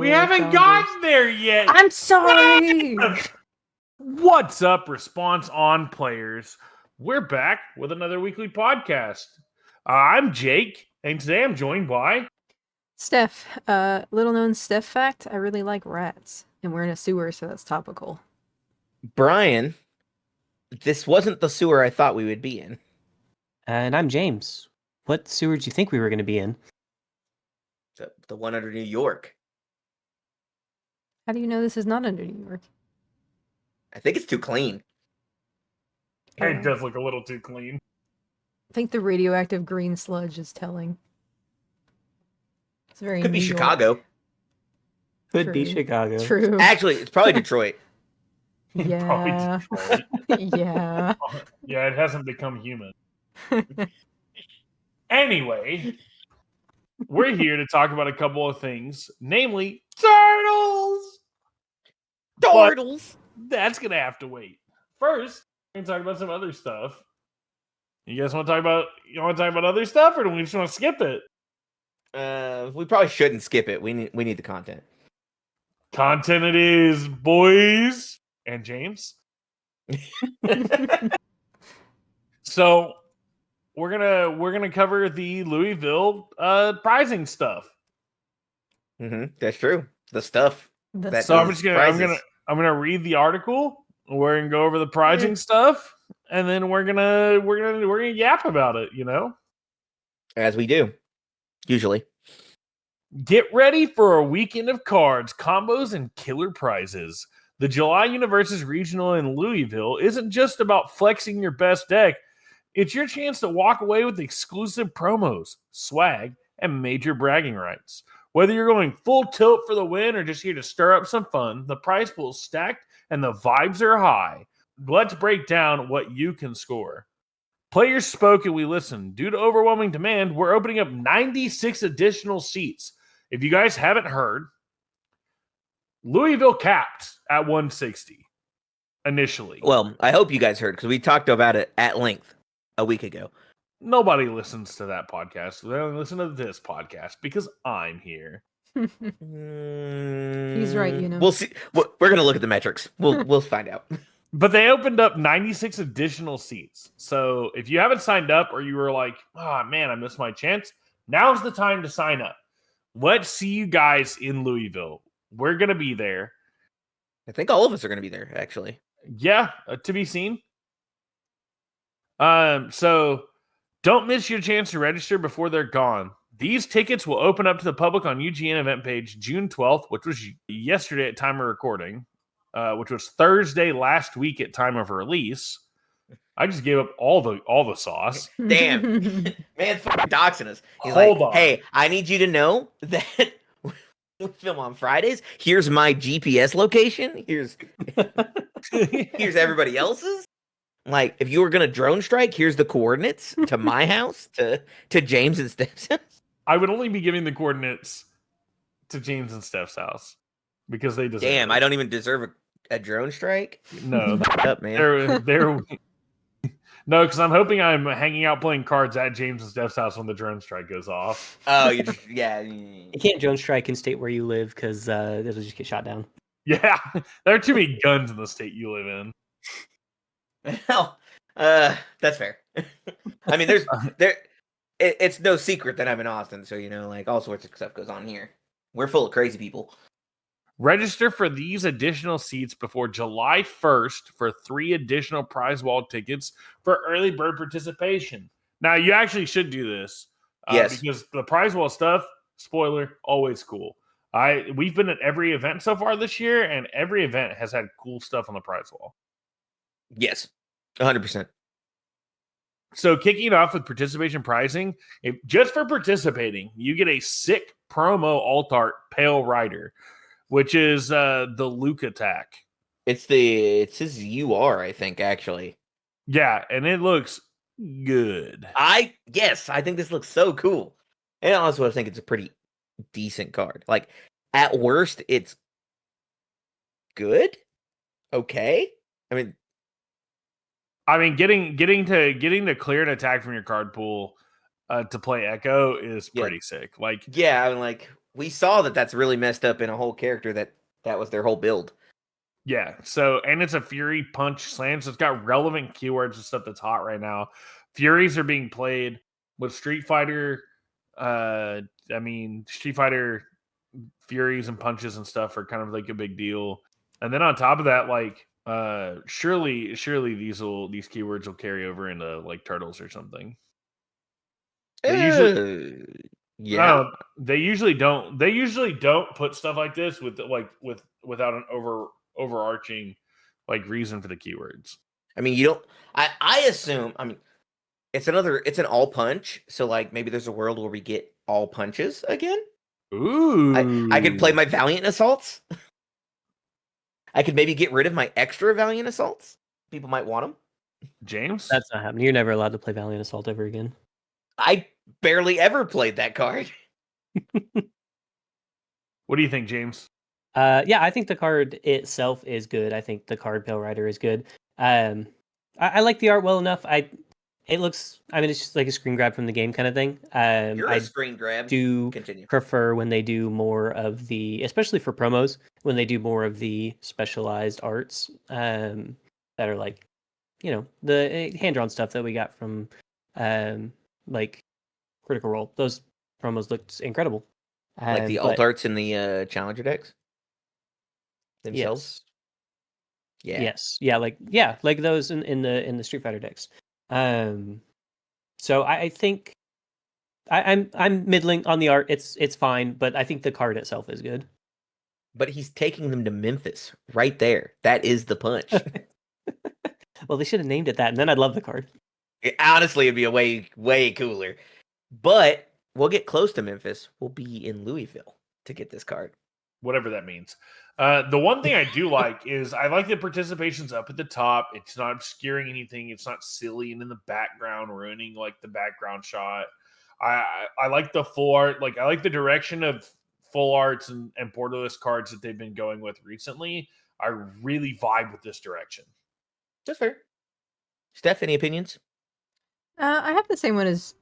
We haven't gotten there yet. I'm sorry. What's up, Response On players? We're back with another weekly podcast. I'm Jake, and today I'm joined by... Steph, little known Steph fact, I really like rats. And we're in a sewer, so that's topical. Brian, this wasn't the sewer I thought we would be in. And I'm James. What sewer did you think we were going to be in? The one under New York. How do you know this is not under New York? I think it's too clean. It does look a little too clean. I think the radioactive green sludge is telling. It's very Could be New York. Chicago. Could be Chicago. True. Actually, it's probably Detroit. Yeah. Probably Detroit. Yeah. Yeah, it hasn't become human. Anyway, we're here to talk about a couple of things, namely turtles. Turtles. That's gonna have to wait. First, we're gonna talk about some other stuff. You guys want to talk about? You want to talk about other stuff, or do we just want to skip it? We probably shouldn't skip it. We need the content. Content it is, boys and James. So we're gonna cover the Louisville prizing stuff. That's true. The stuff. That's So I'm gonna read the article. We're gonna go over the prizing stuff, and then we're gonna yap about it. You know, As we do, usually. get ready for a weekend of cards, combos, and killer prizes. The July Universus Regional in Louisville isn't just about flexing your best deck. It's your chance to walk away with exclusive promos, swag, and major bragging rights. Whether you're going full tilt for the win or just here to stir up some fun, the prize pool is stacked and the vibes are high. Let's break down what you can score. Players spoke and we listened. Due to overwhelming demand, we're opening up 96 additional seats. If you guys haven't heard, Louisville capped at 160 initially. Well, I hope you guys heard because we talked about it at length a week ago. Nobody listens to that podcast. They only listen to this podcast because I'm here. He's right, you know. We'll see. We're gonna look at the metrics. We'll find out. But they opened up 96 additional seats. So if you haven't signed up or you were like, oh man, I missed my chance, now's the time to sign up. Let's see you guys in Louisville. We're gonna be there. I think all of us are gonna be there, actually. Yeah, to be seen. So don't miss your chance to register before they're gone. These tickets will open up to the public on UGN event page June 12th, which was yesterday at time of recording, which was Thursday last week at time of release. I just gave up all the sauce. Damn. Man, fucking doxing us. He's Hold like, on. hey, I need you to know that we film on Fridays. Here's my GPS location. Here's everybody else's. Like, if you were gonna drone strike, here's the coordinates to my house, to James and Steph's house. I would only be giving the coordinates to James and Steph's house because they deserve Damn, it. I don't even deserve a drone strike. No, Up, man. they're no, because I'm hoping I'm hanging out playing cards at James and Steph's house when the drone strike goes off. Oh, yeah. You can't drone strike in state where you live because it'll just get shot down. Yeah, there are too many guns in the state you live in. Well, that's fair. I mean, it's no secret that I'm in Austin, so like all sorts of stuff goes on here. We're full of crazy people. Register for these additional seats before July 1st for 3 additional prize wall tickets for early bird participation. Now, you actually should do this. Yes. Because the prize wall stuff, spoiler, always cool. We've been at every event so far this year, and every event has had cool stuff on the prize wall. Yes, 100%. So kicking off with participation pricing, just for participating, you get a sick promo alt art Pale Rider, which is the Luke attack. It's his UR, I think, actually. Yeah, and it looks good. I think this looks so cool. And also I think it's a pretty decent card. Like, at worst, it's good. Okay. I mean, getting to clear an attack from your card pool to play Echo is pretty sick. Like, yeah, we saw that that's really messed up in a whole character that was their whole build. Yeah. So, and it's a Fury Punch Slam, so it's got relevant keywords and stuff that's hot right now. Furies are being played with Street Fighter. Street Fighter Furies and punches and stuff are kind of like a big deal. And then on top of that, like, surely these keywords will carry over into like Turtles or something. They usually, Yeah. they usually don't. They usually don't put stuff like this without an overarching like reason for the keywords. I mean, you don't. I assume. I mean, it's an all punch. So like maybe there's a world where we get all punches again. Ooh, I could play my Valiant Assaults. I could maybe get rid of my extra Valiant Assaults. People might want them. James. That's not happening. You're never allowed to play Valiant Assault ever again. I barely ever played that card. What do you think, James? Yeah, I think the card itself is good. I think the card Pale Rider is good. I like the art well enough. It looks. I mean, it's just like a screen grab from the game kind of thing. You're a I screen grab. do Continue. prefer when they do more of the, especially for promos, when they do more of the specialized arts that are like, the hand drawn stuff that we got from like Critical Role. Those promos looked incredible. Like the alt arts in the Challenger decks themselves. Yes. Yeah. Yes. Like those in the Street Fighter decks. So I think I'm middling on the art. It's fine, but I think the card itself is good. But he's taking them to Memphis right there. That is the punch. Well, they should have named it that, and then I'd love the card. Honestly, it'd be a way cooler. But we'll get close to Memphis. We'll be in Louisville to get this card. Whatever that means. The one thing I do like is I like the participation's up at the top. It's not obscuring anything. It's not silly and in the background ruining like the background shot. I like the full art. Like I like the direction of full arts and borderless cards that they've been going with recently. I really vibe with this direction. That's fair. Steph, any opinions? I have the same one as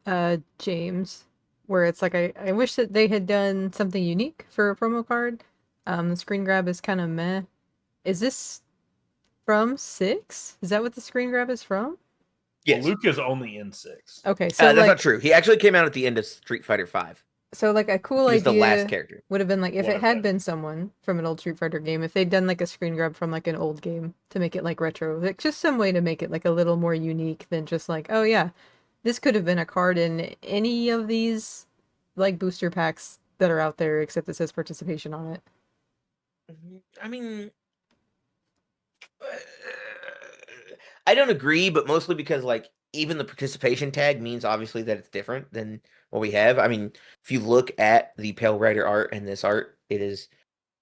James, where it's like I wish that they had done something unique for a promo card. The screen grab is kind of meh. Is this from 6? Is that what the screen grab is from? Yes. Well, Luca's only in 6. Okay, so that's like, not true. He actually came out at the end of Street Fighter V. so like a cool He was idea the last character. would have been like if Would it have had been. been someone from an old Street Fighter game, if they'd done like a screen grab from like an old game to make it like retro, like just some way to make it like a little more unique than just like, oh yeah, this could have been a card in any of these like booster packs that are out there, except it says participation on it. I mean, I don't agree, but mostly because like even the participation tag means obviously that it's different than what we have. I mean, if you look at the Pale Rider art and this art, it is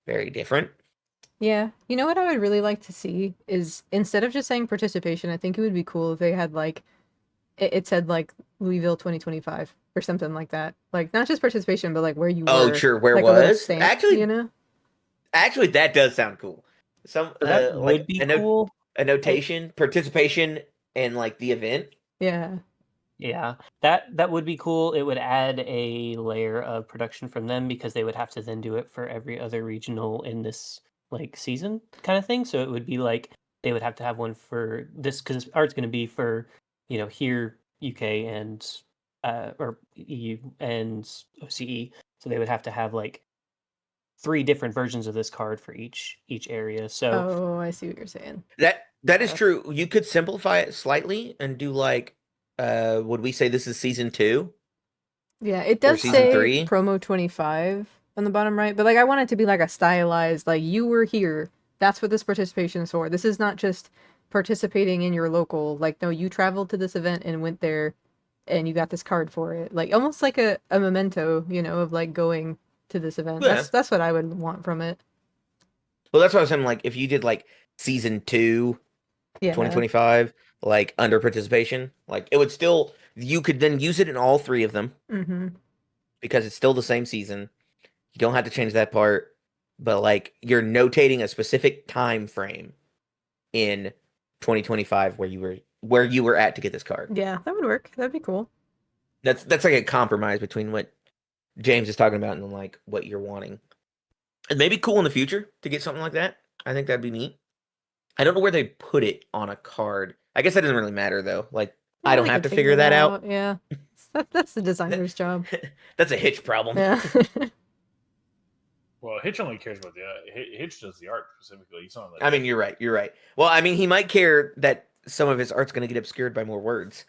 very different. Yeah, you know what I would really like to see is instead of just saying participation, I think it would be cool if they had like it said like Louisville 2025 or something like that. Like not just participation, but like where you Oh, were. sure, where like a little was? stamp, Actually, you know? Actually, that does sound cool. Some That like would be a cool. a notation, participation, and like the event. Yeah. Yeah, that would be cool. It would add a layer of production from them because they would have to then do it for every other regional in this like season kind of thing. So it would be like they would have to have one for this because art's going to be for here UK and or EU and OCE. So they would have to have like 3 different versions of this card for each area. So Oh, I see what you're saying. That is Yeah. true. You could simplify it slightly and do like would we say this is season 2? Yeah, it Or does season say 3? promo 25 on the bottom right, but like I want it to be like a stylized, like you were here. That's what this participation is for. This is not just participating in your local. Like, no, you traveled to this event and went there and you got this card for it. Like almost like a memento, of like going to this event. Yeah. That's what I would want from it. Well, that's what I was saying. Like, if you did like season 2, Yeah. 2025, like under participation, like it would still, you could then use it in all 3 of them Mm-hmm. because it's still the same season. You don't have to change that part, but like you're notating a specific time frame in 2025 where you were at to get this card. Yeah, that would work. That'd be cool. That's like a compromise between what James is talking about and like what you're wanting. It may be cool in the future to get something like that. I think that'd be neat. I don't know where they put it on a card. I guess that doesn't really matter though. Like I Yeah, don't they have can to figure it that out. Yeah, that's the designer's job. That's a Hitch problem. Yeah. Well, Hitch only cares about the Hitch does the art specifically. He's on the. I mean, you're right. You're right. Well, I mean, he might care that some of his art's going to get obscured by more words.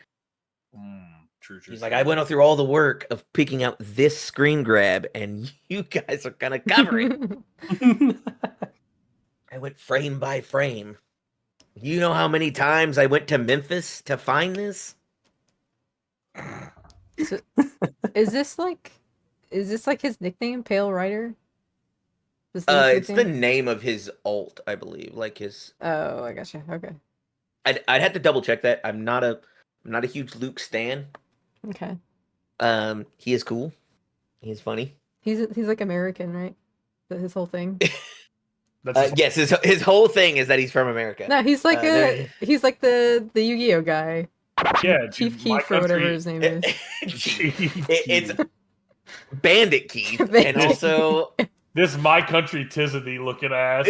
True. He's like, I went through all the work of picking out this screen grab, and you guys are going to cover it. I went frame by frame. You know how many times I went to Memphis to find this? So, is this like his nickname, Pale Rider? It's the name of his alt, I believe. Like his. Oh, I gotcha. Okay. I'd have to double check that. I'm not a huge Luke stan. Okay. He is cool. He is funny. He's like American, right? His whole thing. Yes, his whole thing is that he's from America. No, he's like he's like the Yu-Gi-Oh guy. Yeah, Chief Keef or whatever his name is. It's Bandit Keith, and also this My Country Tizzy looking ass.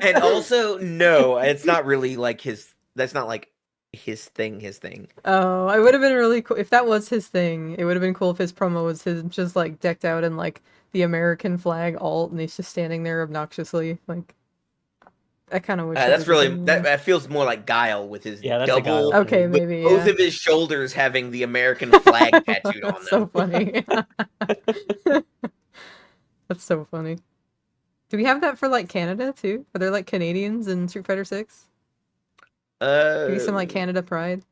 And also, no, it's not really like his. That's not like his thing. Oh, it would have been really cool if that was his thing. It would have been cool if his promo was his just like decked out in like the American flag alt, and he's just standing there obnoxiously. Like, I kind of wish. That's really that feels more like Guile with his double. Okay, maybe both of his shoulders having the American flag tattooed on them. So funny. That's so funny. Do we have that for like Canada too? Are there like Canadians in Street Fighter 6? Maybe some like Canada pride.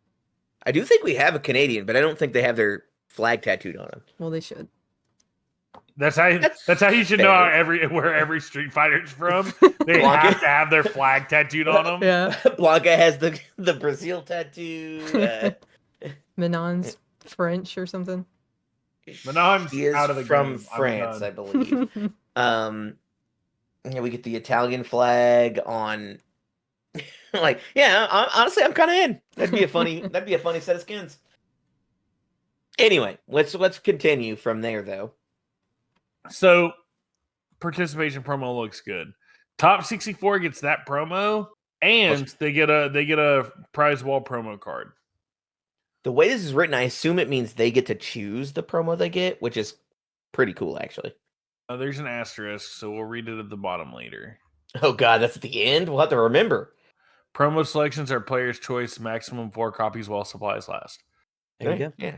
I do think we have a Canadian, but I don't think they have their flag tattooed on them. Well, they should. That's how you should know where every Street Fighter's from. They have to have their flag tattooed on them. Yeah. Blanca has the Brazil tattoo. Minon's French or something. Minon's out of the from game. France, I believe. Yeah, we get the Italian flag on. Like, yeah, honestly, I'm kind of in. That'd be a funny set of skins. Anyway, let's continue from there though. So, participation promo looks good. Top 64 gets that promo, and they get a prize wall promo card. The way this is written, I assume it means they get to choose the promo they get, which is pretty cool, actually. There's an asterisk, so we'll read it at the bottom later. Oh god, that's at the end? We'll have to remember. Promo selections are player's choice, maximum 4 copies while supplies last. There you go. Yeah.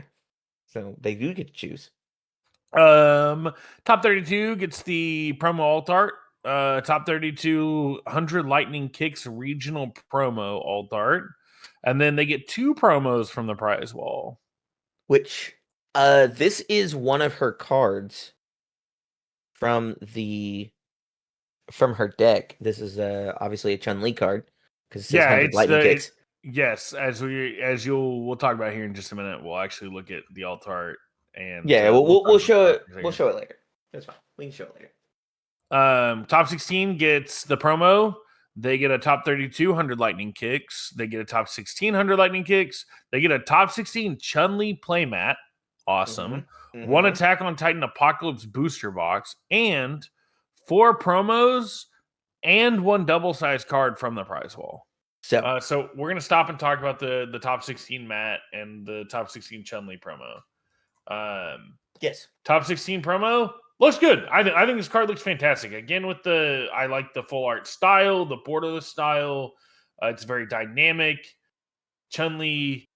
So they do get to choose. Top 32 gets the promo alt art. Top 32 100 Lightning Kicks regional promo alt art. And then they get 2 promos from the prize wall. Which this is one of her cards from her deck. This is obviously a Chun-Li card because it says 100 Lightning Kicks. Yes, we'll talk about here in just a minute. We'll actually look at the alt art and we'll show it. We'll show it later. That's fine. We can show it later. Top 16 gets the promo. They get a top 32 100 Lightning Kicks. They get a top 16 100 Lightning Kicks. They get a top 16 Chun-Li playmat. Awesome. Mm-hmm. 1 Attack on Titan Apocalypse booster box and 4 promos and 1 double-sized card from the prize wall. So we're going to stop and talk about the top 16 mat and the top 16 Chun-Li promo. Yes. Top 16 promo looks good. I think this card looks fantastic. Again, I like the full art style, the borderless style. It's very dynamic. Chun-Li,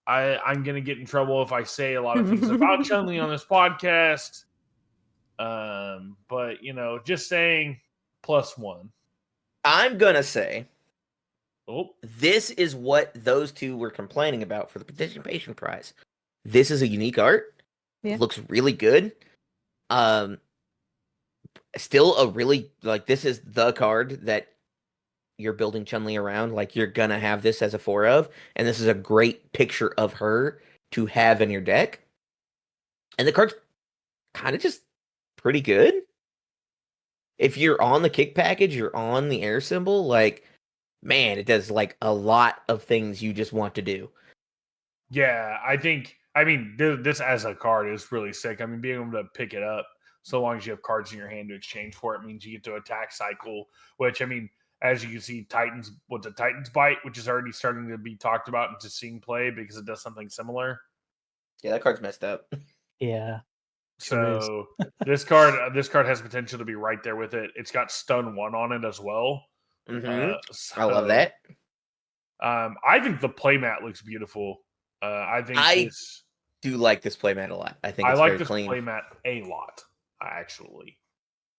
I'm going to get in trouble if I say a lot of things about Chun-Li on this podcast. But, just saying +1. I'm going to say this is what those two were complaining about for the participation prize. This is a unique art. Yeah. It looks really good. Still a really, this is the card that you're building Chun-Li around. Like, you're gonna have this as a 4 of, and this is a great picture of her to have in your deck. And the card's kind of just pretty good. If you're on the kick package, you're on the air symbol, man, it does a lot of things you just want to do. Yeah, I think I mean, this as a card is really sick. I mean, being able to pick it up so long as you have cards in your hand to exchange for it means you get to attack cycle, which, I mean, as you can see, what's a Titan's Bite, which is already starting to be talked about and to seeing play because it does something similar. Yeah, that card's messed up. Yeah. So this card has potential to be right there with it. It's got stun 1 on it as well. I love that. I think the playmat looks beautiful. I do like this playmat a lot. I think it's like very this clean. playmat a lot, actually.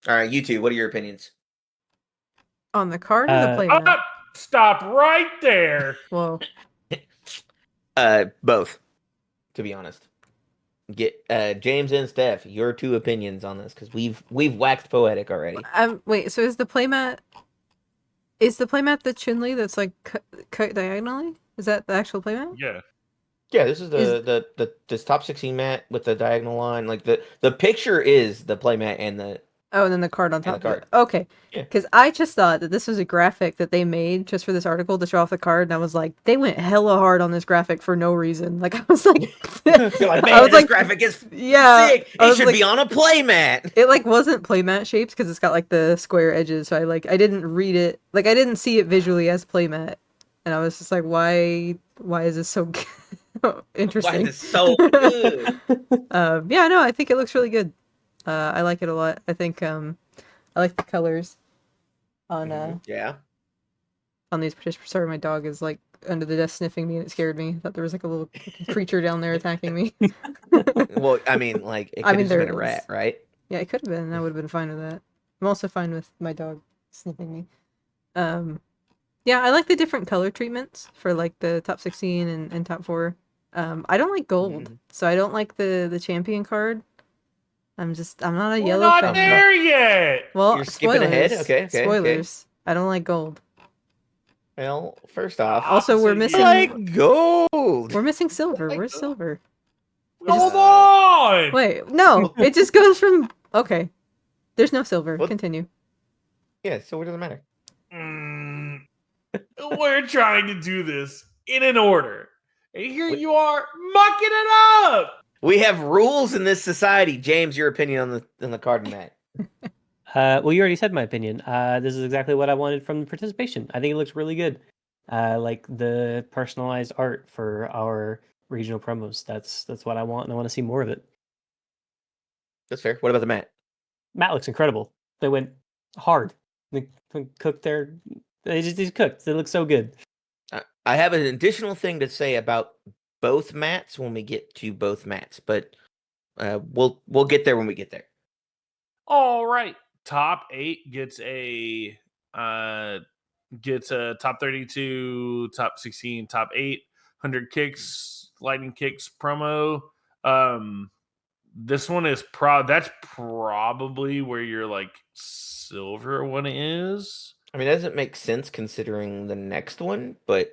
All right, you two, what are your opinions? On the card or the playmat? Stop right there. Whoa. Both, to be honest. Get James and Steph, your 2 opinions on this, because we've waxed poetic already. Wait, so is the playmat the Chun-Li that's like cut diagonally? Is that the actual playmat? Yeah. Yeah, this is this top 16 mat with the diagonal line. Like the picture is the playmat and the Oh, and then the card on top the of it. card. Okay. Yeah. Because I just thought that this was a graphic that they made just for this article to show off the card, and I was like, they went hella hard on this graphic for no reason. Like, I was like, You're like, man, this graphic is sick. It should be on a playmat. It like wasn't playmat shaped because it's got like the square edges, so I didn't read it, like I didn't see it visually as playmat, and I was just like, why is this so interesting? Why is this so good? Yeah, no, I think it looks really good. I like it a lot. I think I like the colors on on these particular. Sorry, my dog is like under the desk sniffing me and it scared me. I thought there was like a little creature down there attacking me. Well, I mean, like it could have been a rat, right? Yeah, it could have been. I would have been fine with that. I'm also fine with my dog sniffing me. Yeah, I like the different color treatments for like the top 16 and top 4. I don't like gold, so I don't like the champion card. I'm not a yellow fan. We're not there yet. Well, you're skipping ahead. Okay. Spoilers. I don't like gold. Well, first off, also we're missing like gold. We're missing silver. Where's silver? Hold on. Wait, no. It just goes from okay. There's no silver. Continue. Yeah, so what does it matter? We're trying to do this in an order. And here you are mucking it up. We have rules in this society. James, your opinion on the card mat. Well, you already said my opinion. This is exactly what I wanted from the participation. I think it looks really good. Like the personalized art for our regional promos. That's what I want, and I want to see more of it. That's fair. What about the mat? Mat looks incredible. They went hard. They cooked their. They just cooked. They look so good. I have an additional thing to say about both mats when we get to both mats, but we'll get there when we get there. All right. Top 8 gets a top 32, top 16, top 8, 100 kicks, lightning kicks promo. This one is that's probably where your like silver one is. I mean, that doesn't make sense considering the next one, but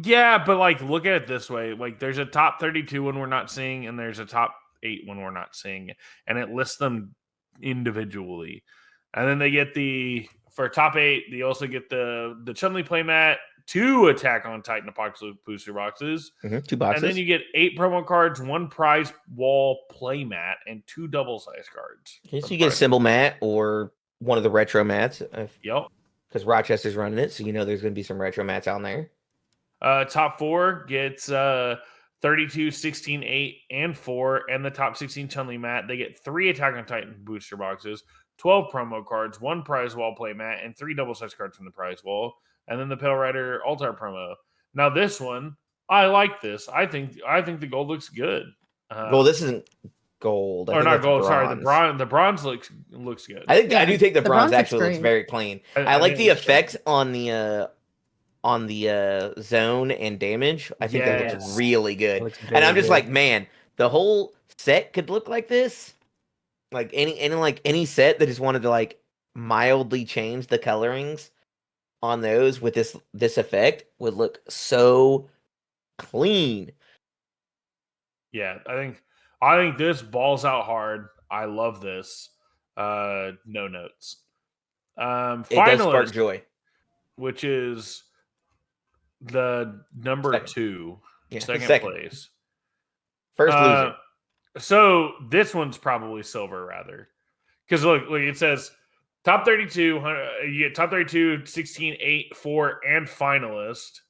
yeah, but like look at it this way. Like there's a top 32 one we're not seeing, and there's a top 8 one we're not seeing, and it lists them individually. And then they get for top 8, they also get the Chun-Li playmat, 2 Attack on Titan Apocalypse booster boxes. 2 boxes. And then you get 8 promo cards, 1 prize wall playmat, and 2 double-size cards. So you get a symbol mat or one of the retro mats. Yep. Because Rochester's running it, so you know there's going to be some retro mats out there. Top 4 gets 32, 16, 8, and 4, and the top 16 Chun-Li mat. They get 3 Attack on Titan booster boxes, 12 promo cards, 1 prize wall playmat, and 3 double-size cards from the prize wall. And then the Pale Rider Altar promo. Now this one, I like this. I think the gold looks good. Well, this isn't gold. Or not gold. Sorry, the bronze looks good. I do think the bronze actually looks very clean. I like the effects on the zone and damage. I think that looks really good. And I'm just like, man, the whole set could look like this. Like any set that just wanted to like mildly change the colorings on those with this effect would look so clean. Yeah, I think this balls out hard. I love this. No notes. It does spark joy, which is the number second. 2, Yeah, second second place. First loser. So this one's probably silver, rather. Because look, it says top 32, you get top 32, 16, 8, 4, and finalist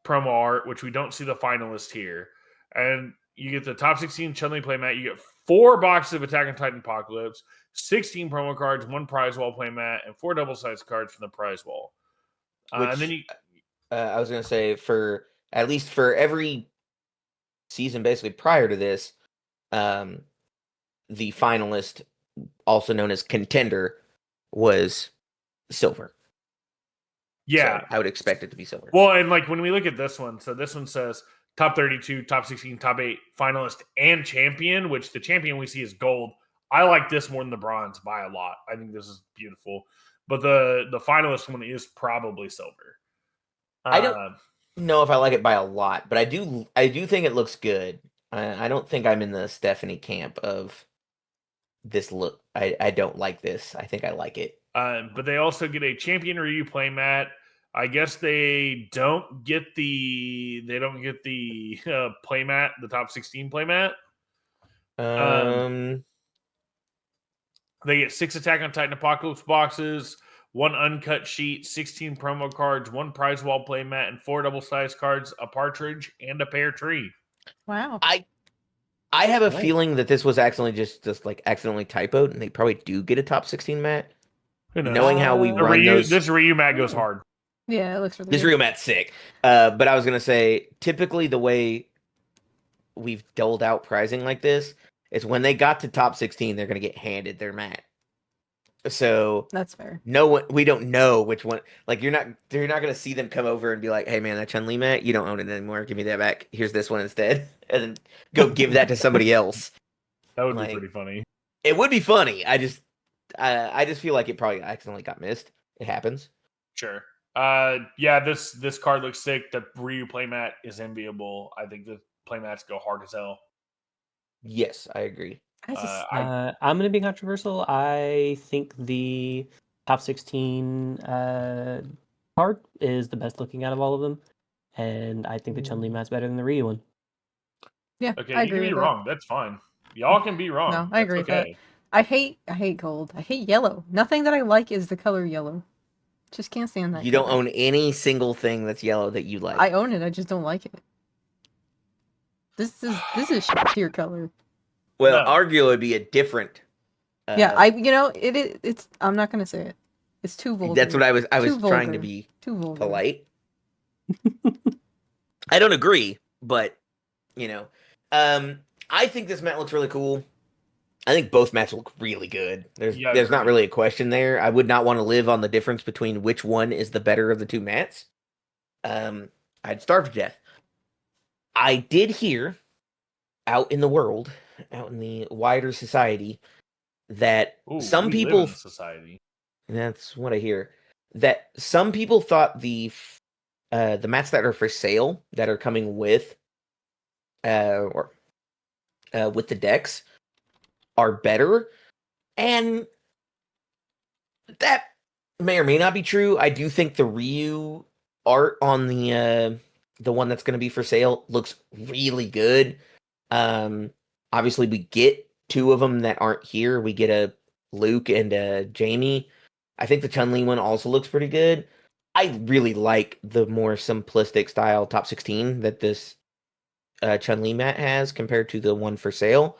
promo art, which we don't see the finalist here. And you get the top 16 Chun-Li playmat. You get 4 boxes of Attack on Titan Apocalypse, 16 promo cards, 1 prize wall playmat, and 4 double-sized cards from the prize wall. Which, and then I was going to say, for at least for every season basically prior to this, the finalist, also known as contender, was silver. Yeah. So I would expect it to be silver. Well, and like when we look at this one, so this one says top 32, top 16, top 8, finalist, and champion, which the champion we see is gold. I like this more than the bronze by a lot. I think this is beautiful. But the finalist one is probably silver. I don't know if I like it by a lot, but I do think it looks good. I don't think I'm in the Stephanie camp of this look. I don't like this. I think I like it. But they also get a champion review playmat. I guess they don't get the playmat, the top 16 playmat. They get 6 Attack on Titan Apocalypse boxes, 1 uncut sheet, 16 promo cards, 1 prize wall playmat, and 4 double-sized cards, a partridge, and a pear tree. Wow. I have a feeling that this was accidentally just like accidentally typoed, and they probably do get a top 16 mat. Knowing how we run this Ryu mat goes hard. Yeah, it looks really this good. Ryu mat's sick. But I was gonna say, typically the way we've doled out pricing like this is when they got to top 16, they're gonna get handed their mat. So that's fair. No, we don't know which one. Like you're not gonna see them come over and be like, "Hey man, that Chun-Li mat, you don't own it anymore. Give me that back. Here's this one instead," and then go give that to somebody else. That would be pretty funny. It would be funny. I just feel like it probably accidentally got missed. It happens. Sure. Yeah, this card looks sick. The Ryu playmat is enviable. I think the playmats go hard as hell. Yes, I agree. I'm going to be controversial. I think the top 16 card is the best looking out of all of them, and I think the Chun-Li mat's better than the Ryu one. Yeah, okay, I you can be wrong. That's fine. Y'all can be wrong. No, I agree with that. I hate gold. I hate yellow. Nothing that I like is the color yellow. Just can't stand that. You don't own any single thing that's yellow that you like. I own it. I just don't like it. This is shittier color. Well, arguably would be a different. Yeah, it's. I'm not gonna say it. It's too vulgar. That's what I was trying to be too vulgar. Polite. I don't agree, but I think this mat looks really cool. I think both mats look really good. There's not really a question there. I would not want to live on the difference between which one is the better of the two mats. I'd starve to death. I did hear out in the world, out in the wider society, that some people live in society. That's what I hear. That some people thought the mats that are for sale that are coming with with the decks are better, and that may or may not be true. I do think the Ryu art on the one that's going to be for sale looks really good. Obviously we get 2 of them that aren't here. We get a Luke and a Jamie. I think the Chun-Li one also looks pretty good. I really like the more simplistic style top 16 that this Chun-Li mat has compared to the one for sale.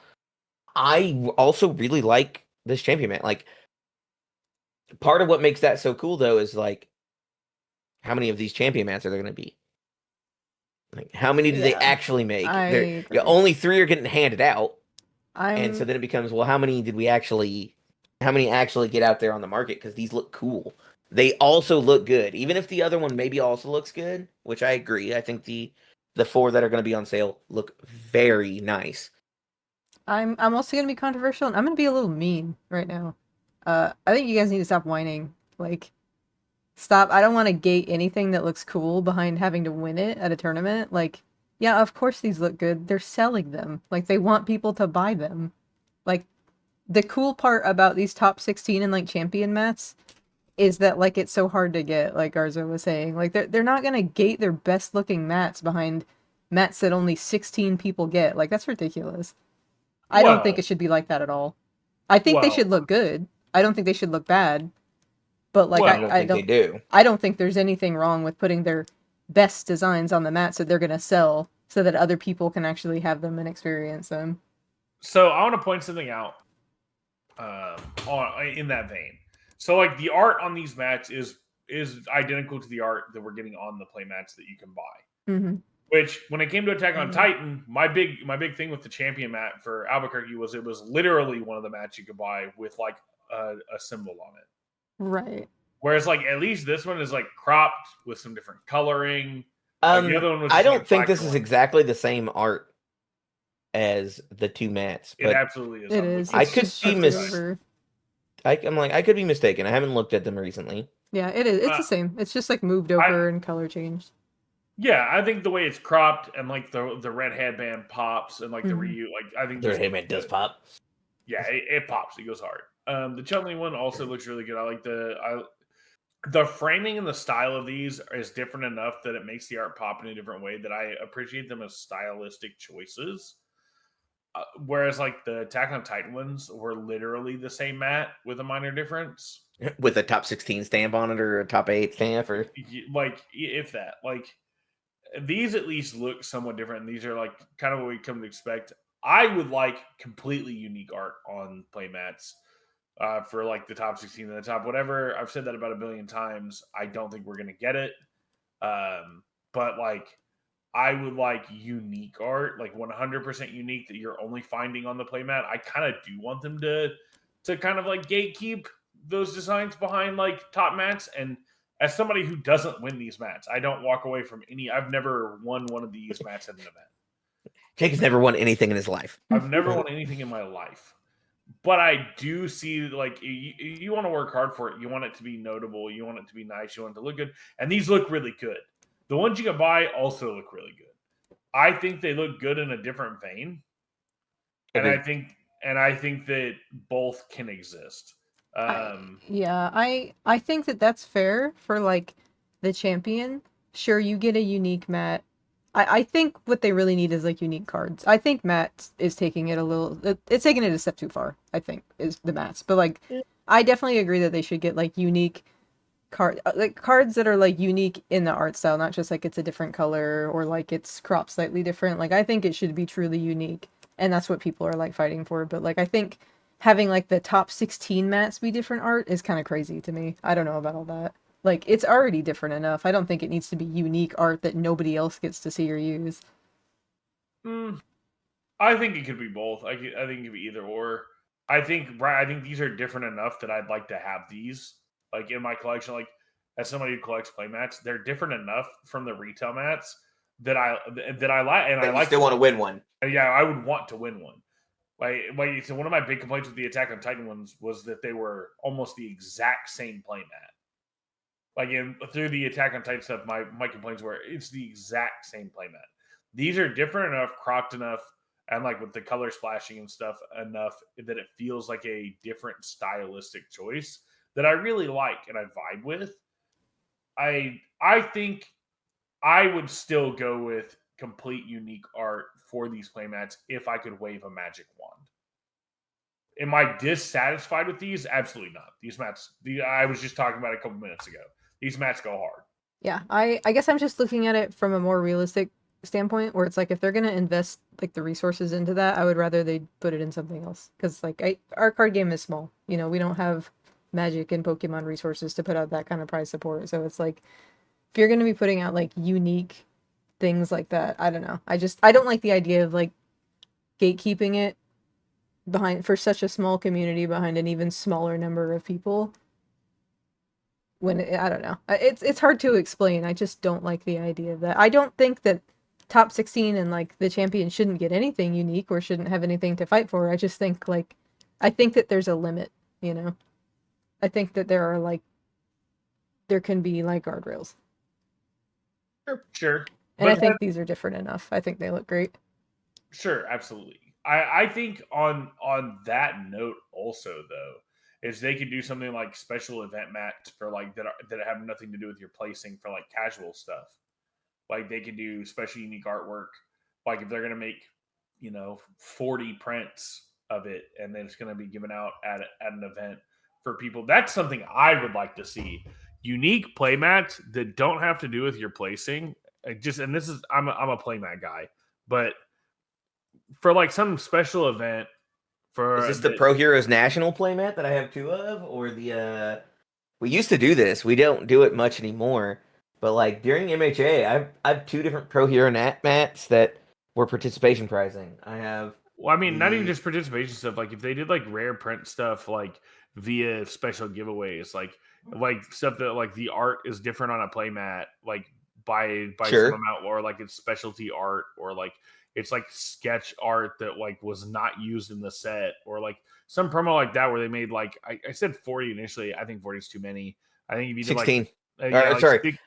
I also really like this champion mat. Like, part of what makes that so cool, though, is like, how many of these champion mats are there going to be? Like, how many do they actually make? Only 3 are getting handed out, and so then it becomes, well, how many actually get out there on the market? Because these look cool. They also look good, even if the other one maybe also looks good, which I agree. I think the 4 that are going to be on sale look very nice. I'm also gonna be controversial, and I'm gonna be a little mean right now. I think you guys need to stop whining. Like, stop. I don't want to gate anything that looks cool behind having to win it at a tournament. Like, yeah, of course these look good. They're selling them. Like, they want people to buy them. Like, the cool part about these top 16 and like champion mats is that like it's so hard to get. Like Garza was saying, like they're not gonna gate their best looking mats behind mats that only 16 people get. Like, that's ridiculous. I don't think Well- it should be like that at all. I think they Well- should look good. I don't think they should look bad. But like, Well, I don't think they do. I don't think there's anything wrong with putting their best designs on the mats that they're gonna sell, so that other people can actually have them and experience them. So I want to point something out in that vein. So like the art on these mats is identical to the art that we're getting on the play mats that you can buy. Mm-hmm. Which, when it came to Attack on Titan, my big thing with the champion mat for Albuquerque was it was literally one of the mats you could buy with like a symbol on it. Right. Whereas like at least this one is like cropped with some different coloring. Like, the other one was I just, don't like, think black this and is white. exactly the same art as the two mats, It but absolutely is. It I'm is. looking I It's at could just be shifted mis- over. I could be mistaken. I haven't looked at them recently. Yeah, it is. It's the same. It's just like moved over and color changed. Yeah, I think the way it's cropped and like the red headband pops and like the Mhm. like I think Their this headband looks does good. pop. Yeah, it pops. It goes hard. The Chun-Li one also looks really good. I like the framing and the style of these is different enough that it makes the art pop in a different way that I appreciate them as stylistic choices. Whereas like the Attack on Titan ones were literally the same mat with a minor difference. With a top 16 stamp on it or a top 8 stamp or Like if that, like these at least look somewhat different. These are like kind of what we come to expect. I would like completely unique art on playmats for like the top 16 and the top whatever. I've said that about a billion times. I don't think we're gonna get it. But like I would like unique art, like 100% unique that you're only finding on the playmat. I kind of do want them to kind of like gatekeep those designs behind like top mats. And as somebody who doesn't win these mats, I don't walk away from any. I've never won one of these mats at an event. Jake has never won anything in his life. I've never won anything in my life. But I do see like you want to work hard for it. You want it to be notable. You want it to be nice. You want it to look good. And these look really good. The ones you can buy also look really good. I think they look good in a different vein. And I think that both can exist. Yeah, I think that that's fair for like the champion. Sure, you get a unique mat. I think what they really need is like unique cards. I think Matt is taking it it's taking it a step too far, I think, is the mats. But like I definitely agree that they should get like unique cards that are like unique in the art style, not just like it's a different color or like it's cropped slightly different. Like I think it should be truly unique, and that's what people are like fighting for. But like I think having like the top 16 mats be different art is kind of crazy to me. I don't know about all that. Like it's already different enough. I don't think it needs to be unique art that nobody else gets to see or use. I think it could be both. I think it could be either or. I think these are different enough that I'd like to have these like in my collection. Like as somebody who collects play mats, they're different enough from the retail mats that I like, and I like still want to win one. Yeah, I would want to win one. So one of my big complaints with the Attack on Titan ones was that they were almost the exact same playmat. Like through the Attack on Titan stuff, my complaints were it's the exact same playmat. These are different enough, cropped enough, and like with the color splashing and stuff enough that it feels like a different stylistic choice that I really like and I vibe with. I think I would still go with complete unique art for these playmats if I could wave a magic wand. Am I dissatisfied with these? Absolutely not. These mats, I was just talking about a couple minutes ago. These mats go hard. Yeah, I guess I'm just looking at it from a more realistic standpoint where it's like if they're going to invest like the resources into that, I would rather they put it in something else cuz like our card game is small. You know, we don't have Magic and Pokemon resources to put out that kind of prize support. So it's like if you're going to be putting out like unique things like that, I don't know. I don't like the idea of like gatekeeping it behind for such a small community behind an even smaller number of people. I don't know. It's hard to explain. I just don't like the idea of that. I don't think that top 16 and like the champion shouldn't get anything unique or shouldn't have anything to fight for. I just think like I think that there's a limit, you know. I think that there can be like guardrails. Sure. And I think these are different enough. I think they look great. Sure, absolutely. I think on that note also though is they could do something like special event mats for like that have nothing to do with your placing for like casual stuff. Like they could do special unique artwork. Like if they're gonna make, 40 prints of it, and then it's gonna be given out at an event for people. That's something I would like to see. Unique playmats that don't have to do with your placing. And this is I'm a playmat guy, but for like some special event Is this the Pro Heroes National playmat that I have 2 of, or the? We used to do this. We don't do it much anymore. But like during MHA, I have 2 different Pro Hero mats that were participation pricing. I have. Well, I mean, not even just participation stuff. Like if they did like rare print stuff, like via special giveaways, like stuff that like the art is different on a playmat, like by Sure. some amount, or like it's specialty art, or like it's like sketch art that like was not used in the set, or like some promo like that where they made like I said 40 initially. I think 40 is too many. I think if you did 16. like Sorry.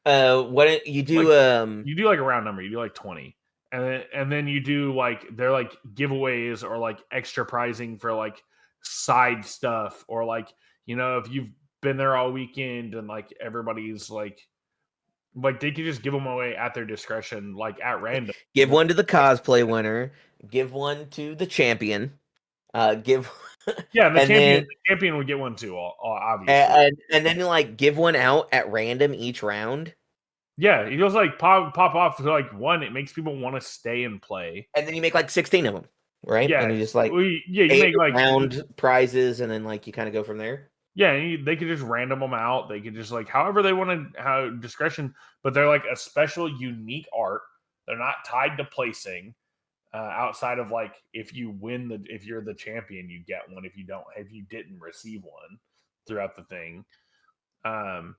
What you do? you do like a round number. You do like 20. And then you do like they're like giveaways or like extra prizing for like side stuff, or like if you've been there all weekend and like everybody's like they could just give them away at their discretion, like at random. Give one to the cosplay winner. Give one to the champion. Give. Yeah, and the and champion would get one too, obviously. And then like give one out at random each round. Yeah, you just like pop off to like one. It makes people want to stay and play. And then you make like 16 of them, right? Yeah, and you just like you make like round prizes, and then like you kind of go from there. Yeah, they could just random them out. They could just like however they want to, how discretion, but they're like a special, unique art. They're not tied to placing. Outside of like if you're the champion, you get one. If you didn't receive one throughout the thing, and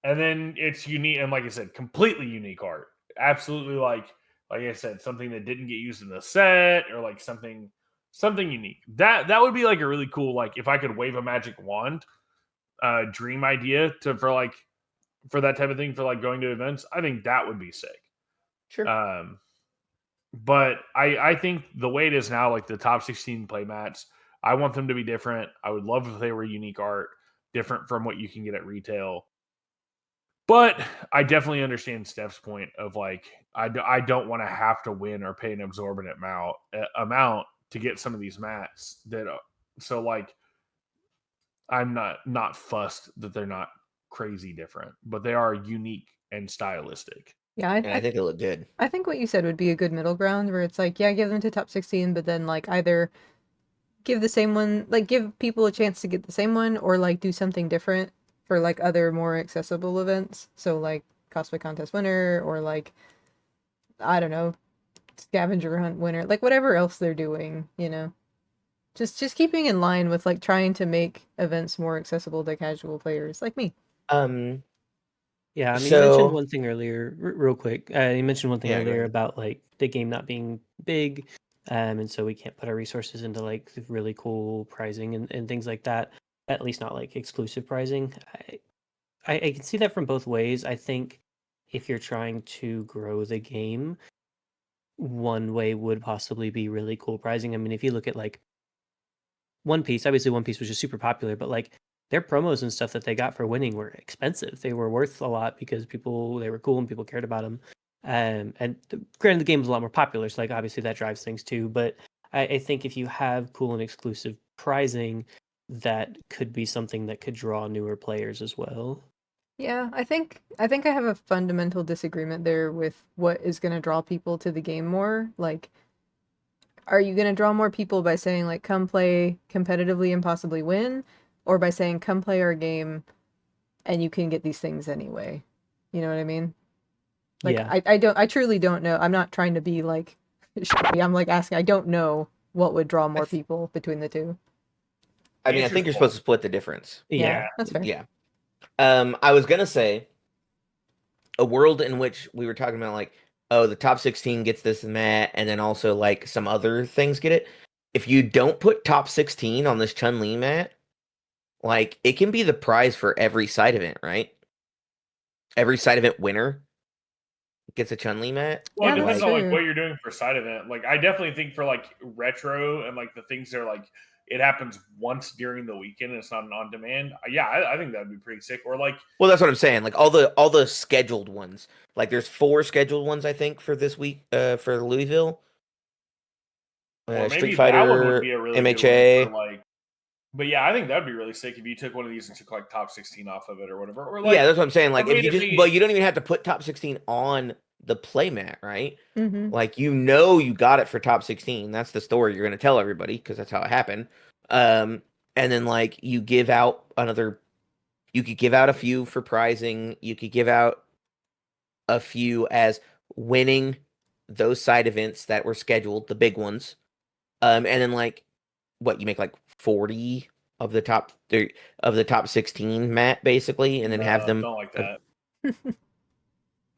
then it's unique, and like I said, completely unique art. Absolutely, like I said, something that didn't get used in the set, or like something unique. That would be like a really cool, like if I could wave a magic wand, dream idea for that type of thing, for like going to events. I think that would be sick. Sure. But I think the way it is now, like the top 16 playmats, I want them to be different. I would love if they were unique art, different from what you can get at retail. But I definitely understand Steph's point of like, I don't want to have to win or pay an exorbitant amount to get some of these mats so like I'm not fussed that they're not crazy different, but they are unique and stylistic. Yeah, And I think they look good. I think what you said would be a good middle ground where it's like, yeah, give them to top 16, but then like either give the same one, like give people a chance to get the same one, or like do something different for like other more accessible events. So like cosplay contest winner, or like I don't know, scavenger hunt winner, like whatever else they're doing, just keeping in line with like trying to make events more accessible to casual players like me. Yeah, I mean, you mentioned one thing earlier, real quick. You mentioned one thing Yeah, go earlier ahead. about like the game not being big, and so we can't put our resources into like the really cool prizing and things like that. At least not like exclusive prizing. I can see that from both ways. I think if you're trying to grow the game, one way would possibly be really cool prizing. I mean, if you look at like One Piece, obviously One Piece was just super popular, but like their promos and stuff that they got for winning were expensive. They were worth a lot because they were cool and people cared about them. Granted, the game was a lot more popular, so like obviously that drives things too. But I think if you have cool and exclusive prizing, that could be something that could draw newer players as well. Yeah, I think I have a fundamental disagreement there with what is going to draw people to the game more. Like, are you going to draw more people by saying like come play competitively and possibly win, or by saying come play our game and you can get these things anyway? You know what I mean? Like, Yeah. I truly don't know. I'm not trying to be like I'm like asking. I don't know what would draw more people between the two. I mean, I think you're supposed to split the difference. Yeah, that's fair. Yeah. I was gonna say a world in which we were talking about like, oh, the top 16 gets this and that, and then also like some other things get it. If you don't put top 16 on this Chun-Li mat, like it can be the prize for every side event, right? Every side event winner gets a Chun-Li mat. Well, Yeah, it depends that's on like true. what you're doing for side event. Like I definitely think for like retro and like the things that are like it happens once during the weekend and it's not an on demand. Yeah, I think that'd be pretty sick. Or like, Well, that's what I'm saying. Like all the scheduled ones. Like there's 4 scheduled ones I think for this week. For Louisville. or Street maybe that one would Fighter, be a really good one MHA. for like. But yeah, I think that'd be really sick if you took one of these and took like top 16 off of it or whatever. Or like, Yeah, that's what I'm saying. Like if made you it just, be- well, you don't even have to put top 16 on the playmat, right? Mm-hmm. Like you got it for top 16. That's the story you're gonna tell everybody because that's how it happened. And then like you give out you could give out a few for prizing. You could give out a few as winning those side events that were scheduled, the big ones. And then like what you make like 40 of the top 16, Matt, basically, and then have them. Don't like that.